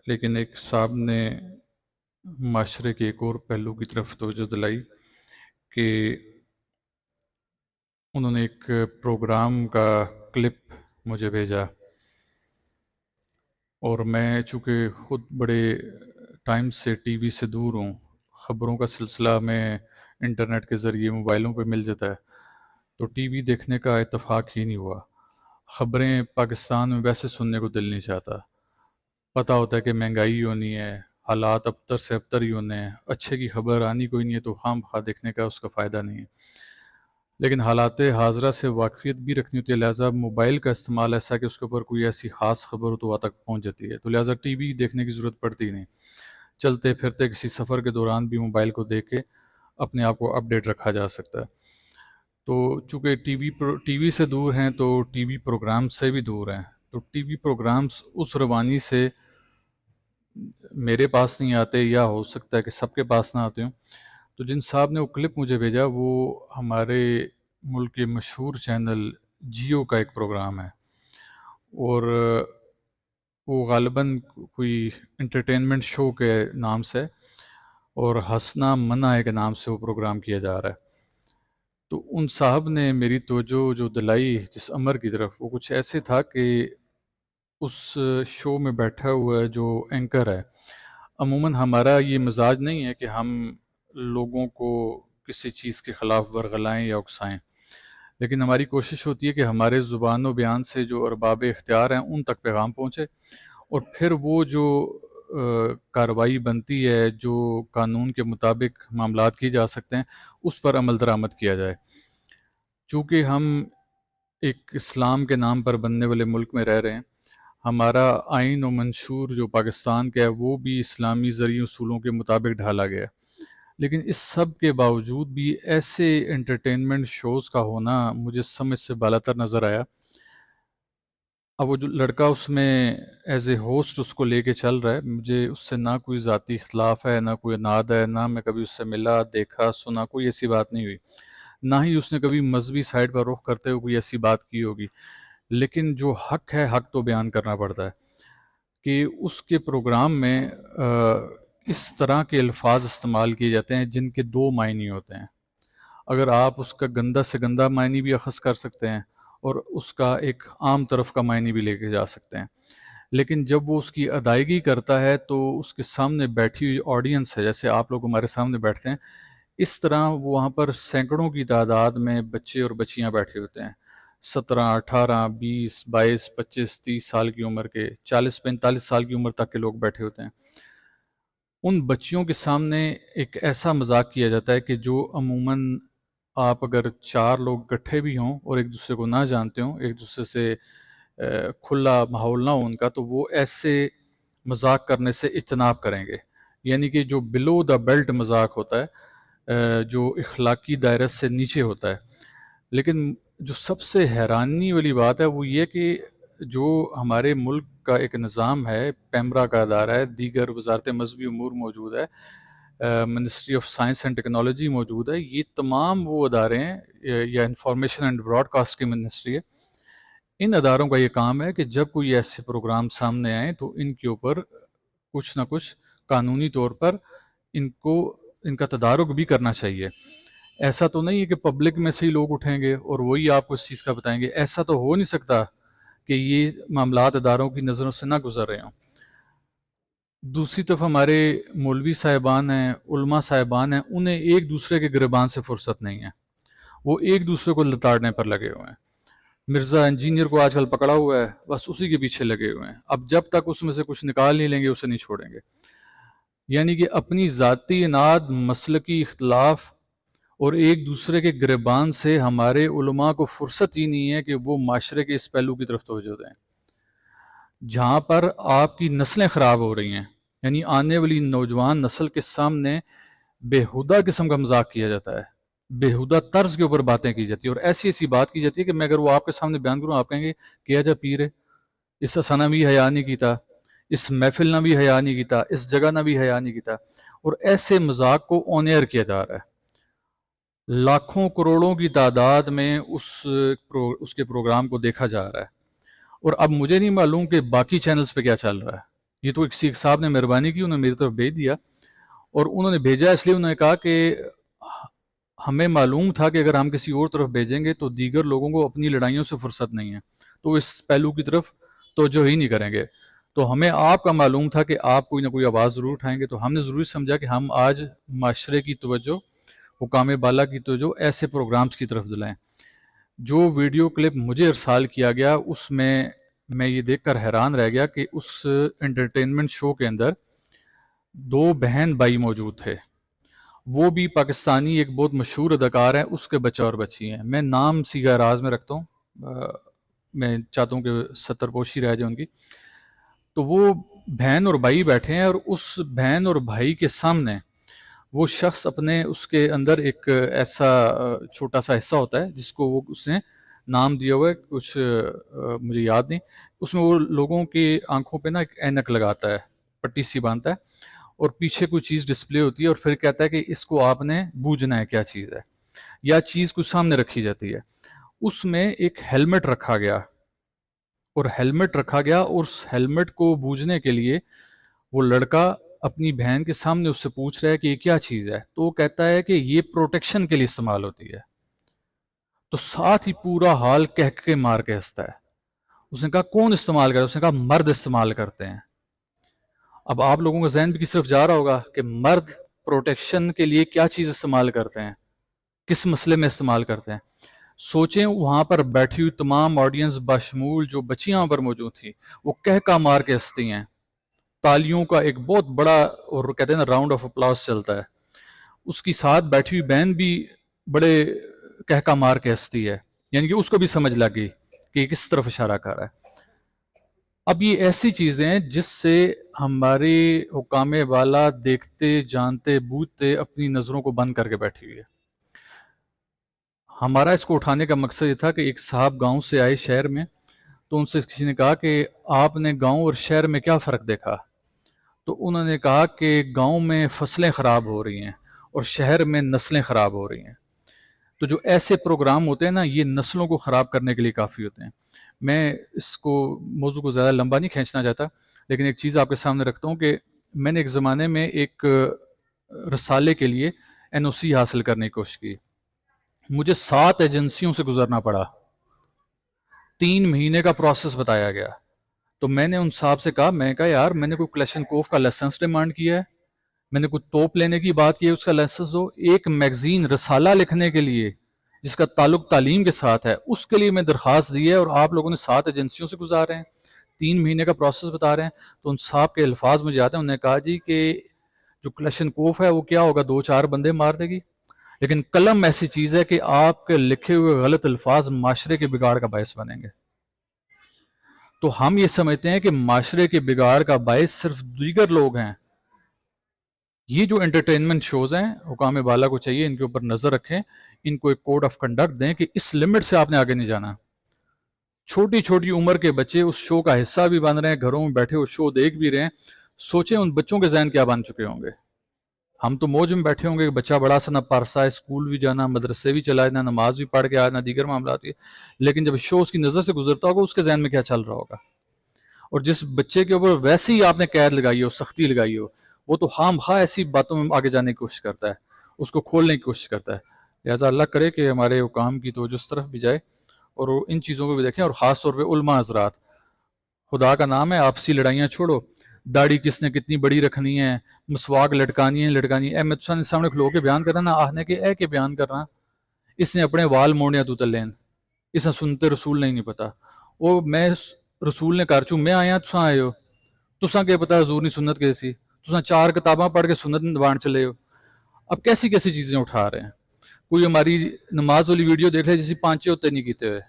لیکن ایک صاحب نے معاشرے کے ایک اور پہلو کی طرف توجہ دلائی کہ انہوں نے ایک پروگرام کا کلپ مجھے بھیجا، اور میں چونکہ خود بڑے ٹائم سے ٹی وی سے دور ہوں، خبروں کا سلسلہ میں انٹرنیٹ کے ذریعے موبائلوں پہ مل جاتا ہے، تو ٹی وی دیکھنے کا اتفاق ہی نہیں ہوا۔ خبریں پاکستان میں ویسے سننے کو دل نہیں چاہتا، پتہ ہوتا ہے کہ مہنگائی ہونی ہے، حالات ابتر سے ابتر ہی ہونے ہیں، اچھے کی خبر آنی کوئی نہیں ہے تو خام خواہ دیکھنے کا اس کا فائدہ نہیں ہے۔ لیکن حالات حاضرہ سے واقفیت بھی رکھنی ہوتی ہے، لہٰذا موبائل کا استعمال ایسا کہ اس کے اوپر کوئی ایسی خاص خبر ہو تو وہاں تک پہنچ جاتی ہے، تو لہٰذا ٹی وی دیکھنے کی ضرورت پڑتی ہی نہیں۔ چلتے پھرتے کسی سفر کے دوران بھی موبائل کو دیکھ کے اپنے آپ کو اپ ڈیٹ رکھا جا سکتا ہے۔ تو چونکہ ٹی وی سے دور ہیں تو ٹی وی پروگرامز سے بھی دور ہیں، تو ٹی وی پروگرامز اس روانی سے میرے پاس نہیں آتے، یا ہو سکتا ہے کہ سب کے پاس نہ آتے ہوں۔ تو جن صاحب نے وہ کلپ مجھے بھیجا وہ ہمارے ملک کے مشہور چینل جیو کا ایک پروگرام ہے، اور وہ غالباً کوئی انٹرٹینمنٹ شو کے نام سے اور ہنسنا منع ہے کے نام سے وہ پروگرام کیا جا رہا ہے۔ تو ان صاحب نے میری توجہ جو دلائی جس امر کی طرف، وہ کچھ ایسے تھا کہ اس شو میں بیٹھا ہوا جو اینکر ہے، عموماً ہمارا یہ مزاج نہیں ہے کہ ہم لوگوں کو کسی چیز کے خلاف ورغلائیں یا اکسائیں، لیکن ہماری کوشش ہوتی ہے کہ ہمارے زبان و بیان سے جو ارباب اختیار ہیں ان تک پیغام پہنچے، اور پھر وہ جو کارروائی بنتی ہے، جو قانون کے مطابق معاملات کی جا سکتے ہیں، اس پر عمل درآمد کیا جائے۔ چونکہ ہم ایک اسلام کے نام پر بننے والے ملک میں رہ رہے ہیں، ہمارا آئین و منشور جو پاکستان کا ہے وہ بھی اسلامی زرعی اصولوں کے مطابق ڈھالا گیا ہے، لیکن اس سب کے باوجود بھی ایسے انٹرٹینمنٹ شوز کا ہونا مجھے سمجھ سے بالاتر نظر آیا۔ اب وہ جو لڑکا اس میں ایز اے ہوسٹ اس کو لے کے چل رہا ہے، مجھے اس سے نہ کوئی ذاتی اختلاف ہے، نہ کوئی اناد ہے، نہ میں کبھی اس سے ملا دیکھا سنا، کوئی ایسی بات نہیں ہوئی، نہ ہی اس نے کبھی مذہبی سائڈ پر رخ کرتے ہوئے کوئی ایسی بات کی ہوگی۔ لیکن جو حق ہے، حق تو بیان کرنا پڑتا ہے کہ اس کے پروگرام میں اس طرح کے الفاظ استعمال کیے جاتے ہیں جن کے دو معنی ہوتے ہیں۔ اگر آپ اس کا گندہ سے گندہ معنی بھی اخذ کر سکتے ہیں اور اس کا ایک عام طرف کا معنی بھی لے کے جا سکتے ہیں، لیکن جب وہ اس کی ادائیگی کرتا ہے تو اس کے سامنے بیٹھی ہوئی آڈینس ہے، جیسے آپ لوگ ہمارے سامنے بیٹھتے ہیں، اس طرح وہ وہاں پر سینکڑوں کی تعداد میں بچے اور بچیاں بیٹھے ہوتے ہیں، 17، 18، 20، 22، 25، 30 سال کی عمر کے، 40، 45 سال کی عمر تک کے لوگ بیٹھے ہوتے ہیں۔ ان بچیوں کے سامنے ایک ایسا مذاق کیا جاتا ہے کہ جو عموماً آپ اگر 4 لوگ اکٹھے بھی ہوں اور ایک دوسرے کو نہ جانتے ہوں، ایک دوسرے سے کھلا ماحول نہ ہو ان کا، تو وہ ایسے مذاق کرنے سے اجتناب کریں گے، یعنی کہ جو بلو دا بیلٹ مذاق ہوتا ہے، جو اخلاقی دائرے سے نیچے ہوتا ہے۔ لیکن جو سب سے حیرانی والی بات ہے وہ یہ کہ جو ہمارے ملک کا ایک نظام ہے، پیمرا کا ادارہ ہے، دیگر وزارت مذہبی امور موجود ہے، ministry of science and technology موجود ہے، یہ تمام وہ ادارے ہیں، یا انفارمیشن اینڈ براڈ کاسٹ کی منسٹری ہے، ان اداروں کا یہ کام ہے کہ جب کوئی ایسے پروگرام سامنے آئیں تو ان کے اوپر کچھ نہ کچھ قانونی طور پر ان کا تدارک بھی کرنا چاہیے۔ ایسا تو نہیں ہے کہ پبلک میں سے ہی لوگ اٹھیں گے اور وہی آپ کو اس چیز کا بتائیں گے، ایسا تو ہو نہیں سکتا کہ یہ معاملات اداروں کی نظروں سے نہ گزر رہے ہوں۔ دوسری طرف ہمارے مولوی صاحبان ہیں، علماء صاحبان ہیں، انہیں ایک دوسرے کے گریبان سے فرصت نہیں ہے، وہ ایک دوسرے کو لتاڑنے پر لگے ہوئے ہیں۔ مرزا انجینئر کو آج کل پکڑا ہوا ہے، بس اسی کے پیچھے لگے ہوئے ہیں، اب جب تک اس میں سے کچھ نکال نہیں لیں گے اسے نہیں چھوڑیں گے۔ یعنی کہ اپنی ذاتی اناد، مسلکی اختلاف اور ایک دوسرے کے گریبان سے ہمارے علماء کو فرصت ہی نہیں ہے کہ وہ معاشرے کے اس پہلو کی طرف توجہ دیں جہاں پر آپ کی نسلیں خراب ہو رہی ہیں، یعنی آنے والی نوجوان نسل کے سامنے بےہودہ قسم کا مذاق کیا جاتا ہے، بےہودہ طرز کے اوپر باتیں کی جاتی ہیں، اور ایسی ایسی بات کی جاتی ہے کہ میں اگر وہ آپ کے سامنے بیان کروں آپ کہیں گے کیا جا پیر ہے، اس اسانہ بھی حیا نہیں کیتا، اس محفل نہ بھی حیا نہیں کیتا، اس جگہ نہ بھی حیا نہیں کیتا، اور ایسے مذاق کو آن ایئر کیا جا رہا ہے، لاکھوں کروڑوں کی تعداد میں اس کے پروگرام کو دیکھا جا رہا ہے۔ اور اب مجھے نہیں معلوم کہ باقی چینلز پہ کیا چل رہا ہے، یہ تو ایک صاحب نے مہربانی کی، انہوں نے میری طرف بھیج دیا، اور انہوں نے بھیجا اس لیے انہوں نے کہا کہ ہمیں معلوم تھا کہ اگر ہم کسی اور طرف بھیجیں گے تو دیگر لوگوں کو اپنی لڑائیوں سے فرصت نہیں ہے، تو اس پہلو کی طرف توجہ ہی نہیں کریں گے، تو ہمیں آپ کا معلوم تھا کہ آپ کوئی نہ کوئی آواز ضرور اٹھائیں گے، تو ہم نے ضروری سمجھا کہ ہم آج معاشرے کی توجہ، حکام بالا کی توجہ ایسے پروگرامز کی طرف دلائیں۔ جو ویڈیو کلپ مجھے ارسال کیا گیا اس میں یہ دیکھ کر حیران رہ گیا کہ اس انٹرٹینمنٹ شو کے اندر دو بہن بھائی موجود تھے، وہ بھی پاکستانی ایک بہت مشہور اداکار ہیں، اس کے بچہ اور بچی ہیں، میں نام سیگا راز میں رکھتا ہوں، میں چاہتا ہوں کہ ستر پوشی رہ جائے ان کی، تو وہ بہن اور بھائی بیٹھے ہیں، اور اس بہن اور بھائی کے سامنے وہ شخص اپنے اس کے اندر ایک ایسا چھوٹا سا حصہ ہوتا ہے جس کو وہ اس نے نام دیا ہوا ہے کچھ مجھے یاد نہیں، اس میں وہ لوگوں کی آنکھوں پہ نا ایک اینک لگاتا ہے، پٹی سی باندھتا ہے، اور پیچھے کوئی چیز ڈسپلے ہوتی ہے، اور پھر کہتا ہے کہ اس کو آپ نے بوجھنا ہے کیا چیز ہے، یا چیز کچھ سامنے رکھی جاتی ہے، اس میں ایک ہیلمٹ رکھا گیا، اور اس ہیلمٹ کو بوجھنے کے لیے وہ لڑکا اپنی بہن کے سامنے اس سے پوچھ رہا ہے کہ یہ کیا چیز ہے، تو وہ کہتا ہے کہ یہ پروٹیکشن کے لیے استعمال ہوتی ہے، تو ساتھ ہی پورا حال کہہ کے مار کے ہنستا ہے۔ اس نے کہا کون استعمال کرتا ہے؟ اس نے کہا مرد استعمال کرتے ہیں۔ اب آپ لوگوں کا ذہن بھی کس طرف جا رہا ہوگا کہ مرد پروٹیکشن کے لیے کیا چیز استعمال کرتے ہیں، کس مسئلے میں استعمال کرتے ہیں۔ سوچیں وہاں پر بیٹھی ہوئی تمام آڈینس بشمول جو بچیاں وہاں پر موجود تھیں، وہ کہہ کا مار کے ہنستی ہیں، تالیوں کا ایک بہت بڑا اور کہتے ہیں نا راؤنڈ آف اپلاس چلتا ہے، اس کی ساتھ بیٹھی ہوئی بہن بھی بڑے کہکا مار کے ہنستی ہے، یعنی کہ اس کو بھی سمجھ لگ گئی کہ یہ کس طرف اشارہ کر رہا ہے۔ اب یہ ایسی چیزیں ہیں جس سے ہمارے حکام والا دیکھتے جانتے بوجھتے اپنی نظروں کو بند کر کے بیٹھی ہوئی ہے۔ ہمارا اس کو اٹھانے کا مقصد یہ تھا کہ ایک صاحب گاؤں سے آئے شہر میں، تو ان سے کسی نے کہا کہ آپ نے گاؤں اور شہر میں کیا فرق دیکھا؟ تو انہوں نے کہا کہ گاؤں میں فصلیں خراب ہو رہی ہیں اور شہر میں نسلیں خراب ہو رہی ہیں۔ تو جو ایسے پروگرام ہوتے ہیں نا، یہ نسلوں کو خراب کرنے کے لیے کافی ہوتے ہیں۔ میں اس کو موضوع کو زیادہ لمبا نہیں کھینچنا چاہتا، لیکن ایک چیز آپ کے سامنے رکھتا ہوں کہ میں نے ایک زمانے میں ایک رسالے کے لیے NOC حاصل کرنے کی کوشش کی، مجھے 7 ایجنسیوں سے گزرنا پڑا، 3 مہینے کا پروسیس بتایا گیا۔ تو میں نے ان صاحب سے کہا، میں کہا یار میں نے کوئی کلیشن کوف کا لائسنس ڈیمانڈ کیا ہے، میں نے کوئی توپ لینے کی بات کی ہے، اس کا لائسنس دو، ایک میگزین رسالہ لکھنے کے لیے جس کا تعلق تعلیم کے ساتھ ہے اس کے لیے میں درخواست دی ہے، اور آپ لوگوں نے 7 ایجنسیوں سے گزار رہے ہیں، 3 مہینے کا پروسیس بتا رہے ہیں۔ تو ان صاحب کے الفاظ مجھے آتے ہیں، انہوں نے کہا جی کہ جو کلیشن کوف ہے وہ کیا ہوگا، 2-4 بندے مار دے گی، لیکن قلم ایسی چیز ہے کہ آپ کے لکھے ہوئے غلط الفاظ معاشرے کے بگاڑ کا باعث بنیں گے۔ تو ہم یہ سمجھتے ہیں کہ معاشرے کے بگاڑ کا باعث صرف دیگر لوگ ہیں۔ یہ جو انٹرٹینمنٹ شوز ہیں، حکام بالا کو چاہیے ان کے اوپر نظر رکھیں، ان کو ایک کوڈ آف کنڈکٹ دیں کہ اس لمٹ سے آپ نے آگے نہیں جانا۔ چھوٹی چھوٹی عمر کے بچے اس شو کا حصہ بھی بن رہے ہیں، گھروں میں بیٹھے وہ شو دیکھ بھی رہے ہیں، سوچیں ان بچوں کے ذہن کیا بن چکے ہوں گے۔ ہم تو موج میں بیٹھے ہوں گے کہ بچہ بڑا سا نہ پارسا ہے، اسکول بھی جانا، مدرسے بھی چلا جانا، نماز بھی پڑھ کے آنا، دیگر معاملات بھی، لیکن جب شو اس کی نظر سے گزرتا ہوگا اس کے ذہن میں کیا چل رہا ہوگا۔ اور جس بچے کے اوپر ویسے ہی آپ نے قید لگائی ہو، سختی لگائی ہو، وہ تو خام خواہ ایسی باتوں میں آگے جانے کی کوشش کرتا ہے، اس کو کھولنے کی کوشش کرتا ہے۔ لہٰذا اللہ کرے کہ ہمارے حکام کی توجہ اس طرف بھی جائے اور وہ ان چیزوں کو بھی دیکھیں، اور خاص طور پہ علماء حضرات، خدا کا نام ہے، آپسی لڑائیاں چھوڑو، داڑھی کس نے کتنی بڑی رکھنی ہے، مسواک لٹکانی ہے لٹکانی ہے، میں تو سامنے کھلو کے بیان کرنا، آہنے کے اے کے بیان کرنا، اس نے اپنے وال موڑیا تو تلین، اس نے سنتے رسول نہیں پتا، وہ میں رسول نے کر چوں میں آیا تساں آئے ہو، تساں کہ پتا حضور نہیں سنت کیسی، تساں 4 کتاباں پڑھ کے سنت نوان چلے ہو۔ اب کیسی کیسی چیزیں اٹھا رہے ہیں، کوئی ہماری نماز والی ویڈیو دیکھ لے جس 5 ہوتے نہیں کیتے ہوئے،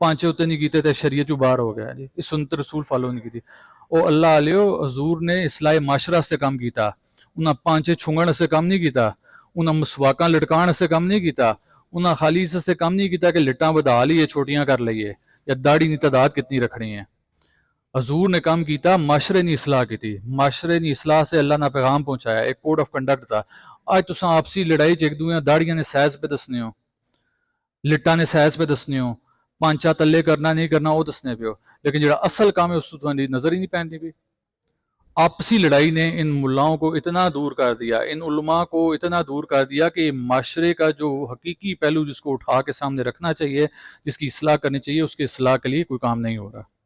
5 ہوتے نہیں کیتے تھے، شریعت جو باہر ہو گیا جی، اس سنت رسول فالو نہیں کی تھی۔ او اللہ علیہ حضور نے اصلاح معاشرہ سے کام کیتا، انہاں 5 چھنگن سے کام نہیں کیتا، انہاں مسواکاں لٹکان سے کام نہیں کیتا، انہاں خالی سے کام نہیں کیتا کہ لٹاں بدا لیے چھوٹیاں کر لئیے یا داڑھی کی تعداد کتنی رکھنی ہے۔ حضور نے کام کیتا، معاشرے نے اصلاح کی تھی، معاشرے نے اصلاح سے اللہ نے پیغام پہنچایا، ایک کوڈ آف کنڈکٹ تھا۔ آج تساں آپسی لڑائی ایک دوسرے داڑیاں نے سائز پہ دسنے ہو، لٹاں نے سائز پہ دسنے ہو، 5 تلے کرنا نہیں کرنا وہ دسنے پہ ہو، لیکن جڑا اصل کام ہے اس تو نظر ہی نہیں پہنتی بھی۔ آپسی لڑائی نے ان ملاؤں کو اتنا دور کر دیا، ان علماء کو اتنا دور کر دیا کہ معاشرے کا جو حقیقی پہلو جس کو اٹھا کے سامنے رکھنا چاہیے، جس کی اصلاح کرنی چاہیے، اس کی اصلاح کے لیے کوئی کام نہیں ہو رہا۔